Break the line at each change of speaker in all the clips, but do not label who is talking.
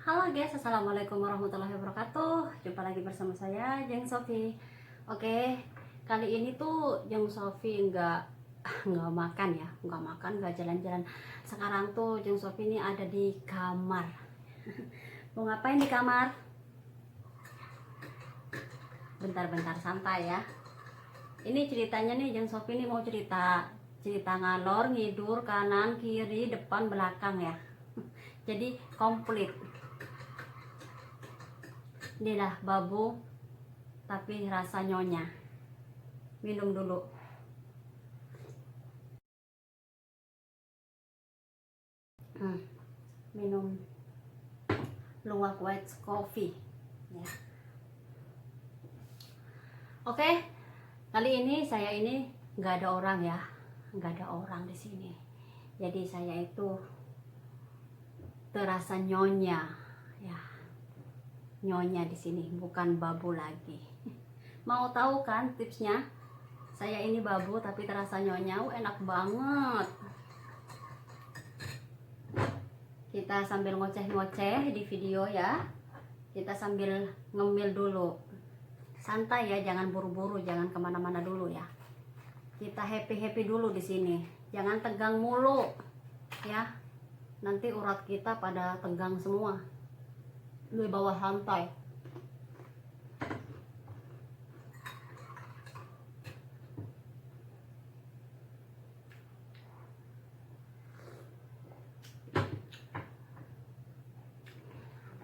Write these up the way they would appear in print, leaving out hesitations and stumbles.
Halo guys, assalamualaikum warahmatullahi wabarakatuh. Jumpa lagi bersama saya, Jeng Sofi. Oke, kali ini tuh Jeng Sofi nggak makan ya, nggak jalan-jalan. Sekarang tuh Jeng Sofi ini ada di kamar. Mau ngapain di kamar? Bentar-bentar santai ya. Ini ceritanya nih, Jeng Sofi ini mau cerita ngalor ngidur kanan kiri depan belakang ya. Jadi komplit. Inilah babu tapi rasa nyonya. Minum dulu. Minum luwak white coffee ya. Oke, kali ini saya ini nggak ada orang ya, nggak ada orang di sini. Jadi saya itu terasa nyonya ya, nyonya di sini bukan babu lagi. Mau tahu kan tipsnya? Saya ini babu tapi terasa nyonya, enak banget. Kita sambil ngoceh-ngoceh di video ya. Kita sambil ngemil dulu. Santai ya, jangan buru-buru, jangan kemana-mana dulu ya. Kita happy-happy dulu di sini. Jangan tegang mulu ya. Nanti urat kita pada tegang semua. Di bawah santai.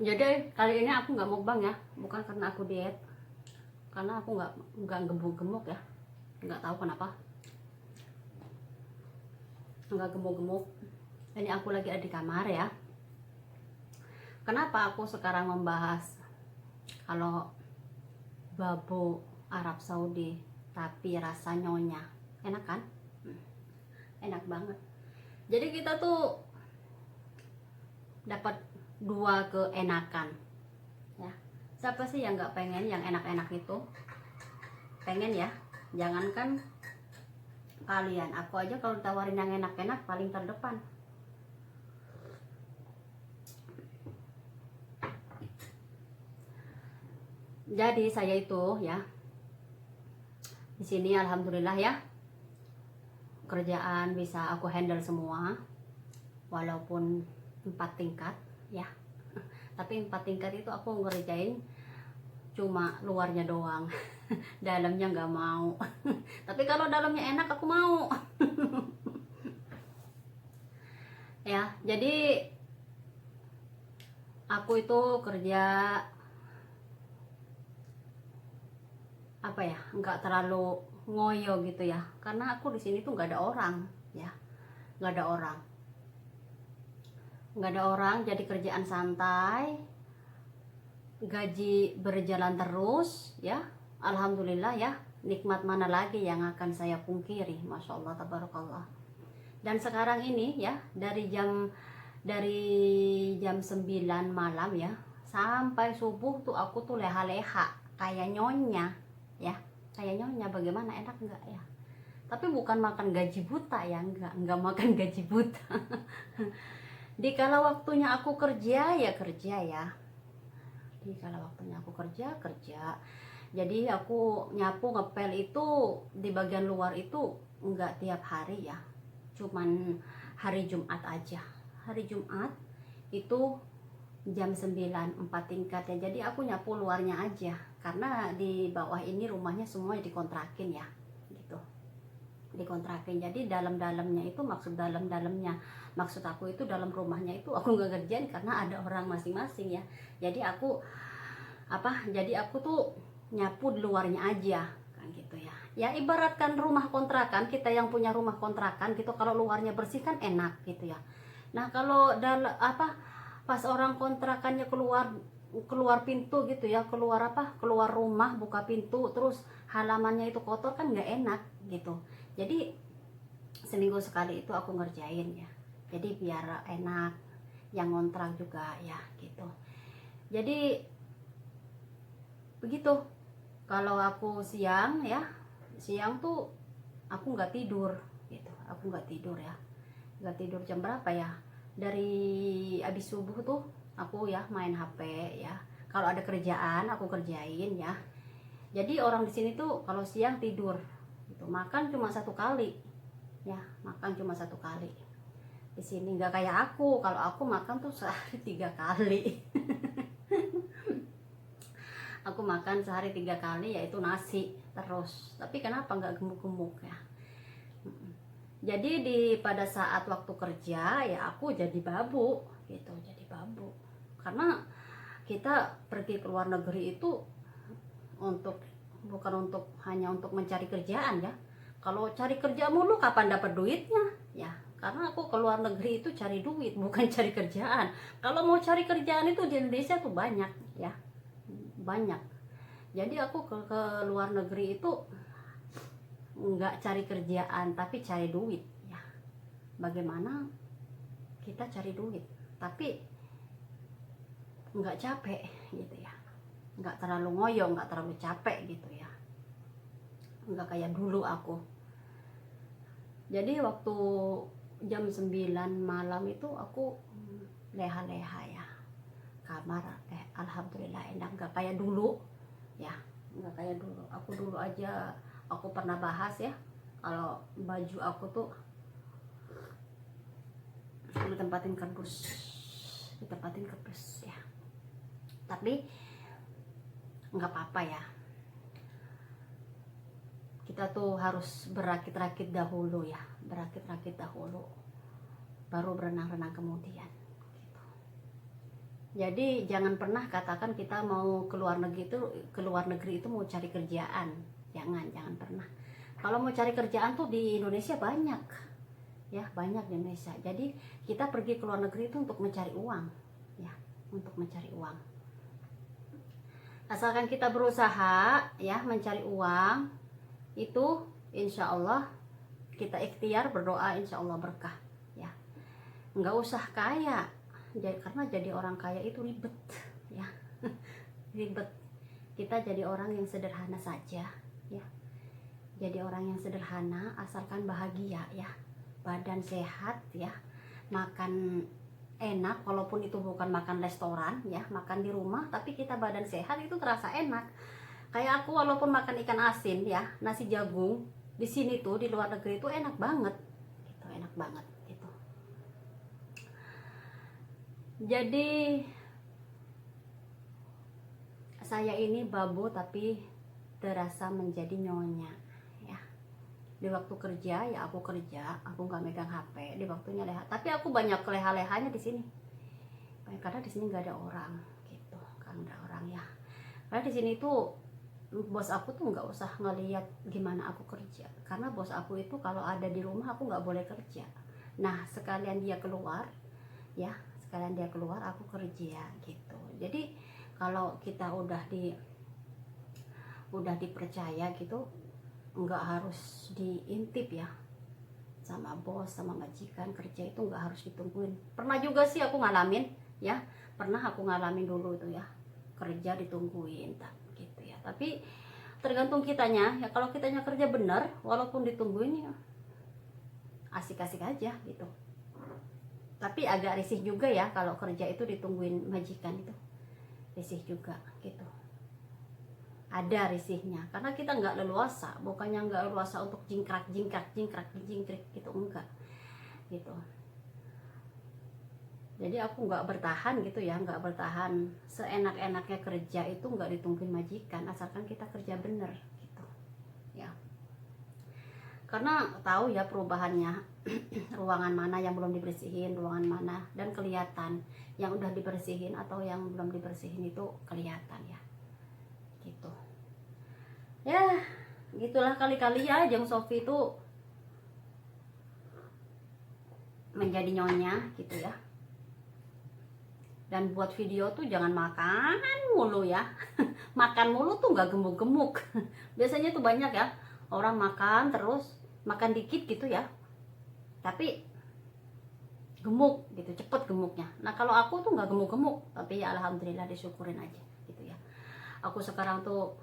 Jadi kali ini aku nggak mukbang ya, bukan karena aku diet, karena aku nggak gemuk-gemuk ya, nggak tahu kenapa, nggak gemuk-gemuk. Ini aku lagi ada di kamar ya. Kenapa aku sekarang membahas kalau babu Arab Saudi tapi rasa nyonya, enak kan? Enak banget. Jadi kita tuh dapat dua keenakan ya. Siapa sih yang nggak pengen yang enak-enak itu? Pengen ya. Jangankan kalian, aku aja kalau ditawarin yang enak-enak paling terdepan. Jadi saya itu ya di sini alhamdulillah ya, kerjaan bisa aku handle semua walaupun 4 tingkat ya. Tapi 4 tingkat itu aku ngerjain cuma luarnya doang. Dalamnya nggak mau. Tapi kalau dalamnya enak aku mau. Ya, jadi aku itu kerja apa ya, nggak terlalu ngoyo gitu ya, karena aku di sini tuh nggak ada orang ya, nggak ada orang, jadi kerjaan santai, gaji berjalan terus ya, alhamdulillah ya. Nikmat mana lagi yang akan saya pungkiri, masya Allah tabarakallah. Dan sekarang ini ya, dari jam 9 malam ya sampai subuh tuh aku tuh leha-leha kayak nyonya ya, kayak nyonya. Bagaimana, enak enggak ya? Tapi bukan makan gaji buta ya, enggak makan gaji buta. Di kala waktunya aku kerja ya kerja ya, di kala waktunya aku kerja. Jadi aku nyapu ngepel itu di bagian luar itu enggak tiap hari ya, cuman hari Jumat aja. Hari Jumat itu jam 9 4 tingkat ya. Jadi aku nyapu luarnya aja karena di bawah ini rumahnya semua dikontrakin ya gitu, dikontrakin. Jadi dalamnya itu, maksud aku itu dalam rumahnya itu aku nggak kerjain karena ada orang masing-masing ya. Jadi aku tuh nyapu di luarnya aja kan gitu ya. Ya ibaratkan rumah kontrakan, kita yang punya rumah kontrakan gitu, kalau luarnya bersih kan enak gitu ya. Nah kalau pas orang kontrakannya keluar pintu gitu ya, keluar rumah buka pintu terus halamannya itu kotor kan nggak enak gitu. Jadi seminggu sekali itu aku ngerjain ya, jadi biar enak yang ngontrak juga ya gitu. Jadi begitu. Kalau aku siang ya, siang tuh aku nggak tidur gitu, aku nggak tidur ya, nggak tidur. Jam berapa ya, dari abis subuh tuh aku ya main HP ya. Kalau ada kerjaan aku kerjain ya. Jadi orang di sini tuh kalau siang tidur gitu, makan cuma satu kali ya, makan cuma satu kali. Di sini nggak kayak aku, kalau aku makan tuh sehari 3 kali. Aku makan sehari 3 kali yaitu nasi terus. Tapi kenapa nggak gemuk-gemuk ya? Jadi pada saat waktu kerja ya aku jadi babu gitu, jadi babu. Karena kita pergi ke luar negeri itu bukan untuk hanya untuk mencari kerjaan ya. Kalau cari kerja mulu kapan dapat duitnya ya? Karena aku ke luar negeri itu cari duit bukan cari kerjaan. Kalau mau cari kerjaan itu di Indonesia tuh banyak ya, banyak. Jadi aku ke luar negeri itu nggak cari kerjaan tapi cari duit ya. Bagaimana kita cari duit tapi nggak capek gitu ya, nggak terlalu ngoyo, nggak terlalu capek gitu ya, nggak kayak dulu aku. Jadi waktu jam 9 malam itu aku leha-leha ya kamar, alhamdulillah enak, nggak kayak dulu ya, nggak kayak dulu. Aku dulu aja aku pernah bahas ya, kalau baju aku tuh ditempatin kardus ya. Tapi nggak apa-apa ya, kita tuh harus berakit-rakit dahulu ya, berakit-rakit dahulu baru berenang-renang kemudian gitu. Jadi jangan pernah katakan kita mau ke luar negeri itu mau cari kerjaan. Jangan pernah. Kalau mau cari kerjaan tuh di Indonesia banyak ya, banyak di Indonesia. Jadi kita pergi ke luar negeri itu untuk mencari uang ya, untuk mencari uang. Asalkan kita berusaha ya mencari uang, itu insya Allah kita ikhtiar berdoa, insya Allah berkah ya. Nggak usah kaya, karena jadi orang kaya itu ribet ya. Ribet. Kita jadi orang yang sederhana saja ya, jadi orang yang sederhana asalkan bahagia ya, badan sehat ya, makan enak, walaupun itu bukan makan restoran ya, makan di rumah tapi kita badan sehat itu terasa enak. Kayak aku walaupun makan ikan asin ya, nasi jagung di sini tuh di luar negeri itu enak banget gitu, enak banget gitu. Jadi saya ini babu tapi terasa menjadi nyonya ya. Di waktu kerja ya aku kerja, aku nggak megang HP. Di waktunya leha, tapi aku banyak leha-lehanya di sini. Karena di sini nggak ada orang gitu, kan nggak ada orang ya. Karena di sini tuh bos aku tuh nggak usah ngeliat gimana aku kerja, karena bos aku itu kalau ada di rumah aku nggak boleh kerja. Nah sekalian dia keluar ya, sekalian dia keluar aku kerja gitu. Jadi kalau kita udah dipercaya gitu, nggak harus diintip ya sama bos sama majikan. Kerja itu nggak harus ditungguin. Pernah juga sih aku ngalamin ya, pernah aku ngalamin dulu itu ya, kerja ditungguin gitu ya. Tapi tergantung kitanya ya, kalau kitanya kerja bener walaupun ditungguin ya asik-asik aja gitu. Tapi agak risih juga ya kalau kerja itu ditungguin majikan, itu risih juga gitu, ada risihnya. Karena kita nggak leluasa, bukannya nggak leluasa untuk jingkrak gitu, enggak gitu. Jadi aku nggak bertahan gitu ya, nggak bertahan seenak-enaknya kerja itu nggak ditungguin majikan, asalkan kita kerja bener gitu ya. Karena tahu ya perubahannya, ruangan mana yang belum dibersihin, ruangan mana, dan kelihatan yang udah dibersihin atau yang belum dibersihin itu kelihatan ya gitu ya. Gitulah kali-kali ya Jeng Sofi itu menjadi nyonya gitu ya. Dan buat video tuh jangan makan mulu ya. Makan mulu tuh nggak gemuk-gemuk. Biasanya tuh banyak ya orang makan terus, makan dikit gitu ya, tapi gemuk gitu, cepet gemuknya. Nah kalau aku tuh nggak gemuk-gemuk, tapi ya alhamdulillah disyukurin aja gitu ya. Aku sekarang tuh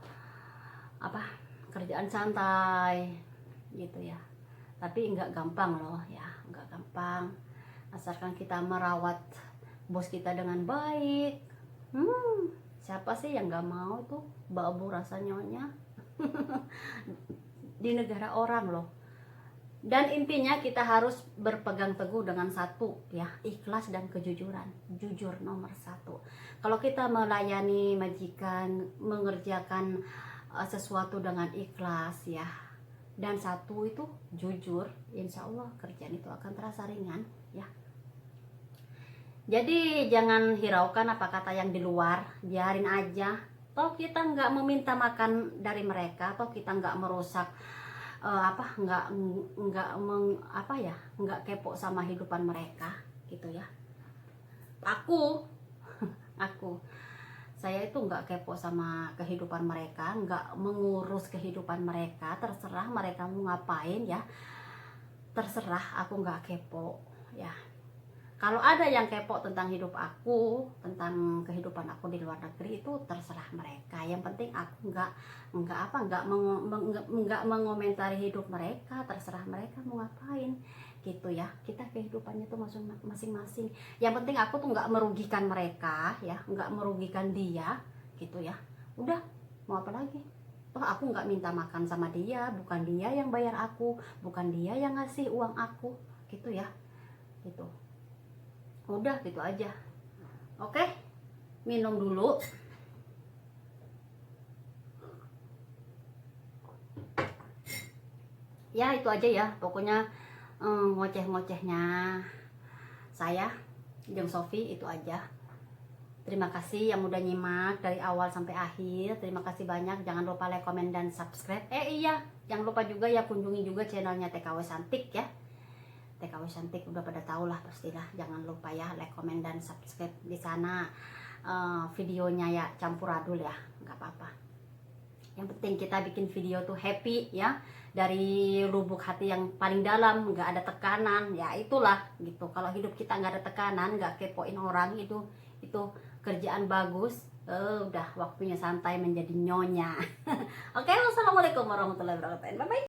kerjaan santai gitu ya, tapi nggak gampang loh ya, nggak gampang. Asalkan kita merawat bos kita dengan baik. Siapa sih yang nggak mau tuh bau rasa nyonya di negara orang loh. Dan intinya kita harus berpegang teguh dengan satu ya, ikhlas dan kejujuran. Jujur nomor satu. Kalau kita melayani majikan, mengerjakan sesuatu dengan ikhlas ya, dan satu itu jujur, insya Allah kerjaan itu akan terasa ringan ya. Jadi jangan hiraukan apa kata yang di luar, biarin aja. Toh kita nggak meminta makan dari mereka, toh kita nggak merusak nggak kepo sama kehidupan mereka gitu ya. Aku saya itu nggak kepo sama kehidupan mereka, nggak mengurus kehidupan mereka. Terserah mereka mau ngapain ya, terserah, aku nggak kepo ya. Kalau ada yang kepo tentang hidup aku, tentang kehidupan aku di luar negeri, itu terserah mereka. Yang penting aku nggak mengomentari hidup mereka. Terserah mereka mau ngapain gitu ya. Kita kehidupannya tuh masing-masing. Yang penting aku tuh nggak merugikan mereka ya, nggak merugikan dia gitu ya. Udah, mau apa lagi? Toh aku nggak minta makan sama dia, bukan dia yang bayar aku, bukan dia yang ngasih uang aku gitu ya. Gitu. Udah gitu aja. Oke, minum dulu. Ya itu aja ya, pokoknya ngoceh-ngocehnya saya Jeng Sofi itu aja. Terima kasih yang udah nyimak dari awal sampai akhir. Terima kasih banyak. Jangan lupa like, komen, dan subscribe. Iya, jangan lupa juga ya kunjungi juga channelnya TKW Santik ya. TKW Cantik udah pada tahu lah pastilah. Jangan lupa ya like, komen, dan subscribe di sana. Videonya ya campur adul ya, nggak apa-apa. Yang penting kita bikin video tuh happy ya, dari lubuk hati yang paling dalam, nggak ada tekanan ya, itulah gitu. Kalau hidup kita nggak ada tekanan, nggak kepoin orang, itu kerjaan bagus. Udah waktunya santai menjadi nyonya. Oke, wassalamualaikum warahmatullahi wabarakatuh. Bye bye.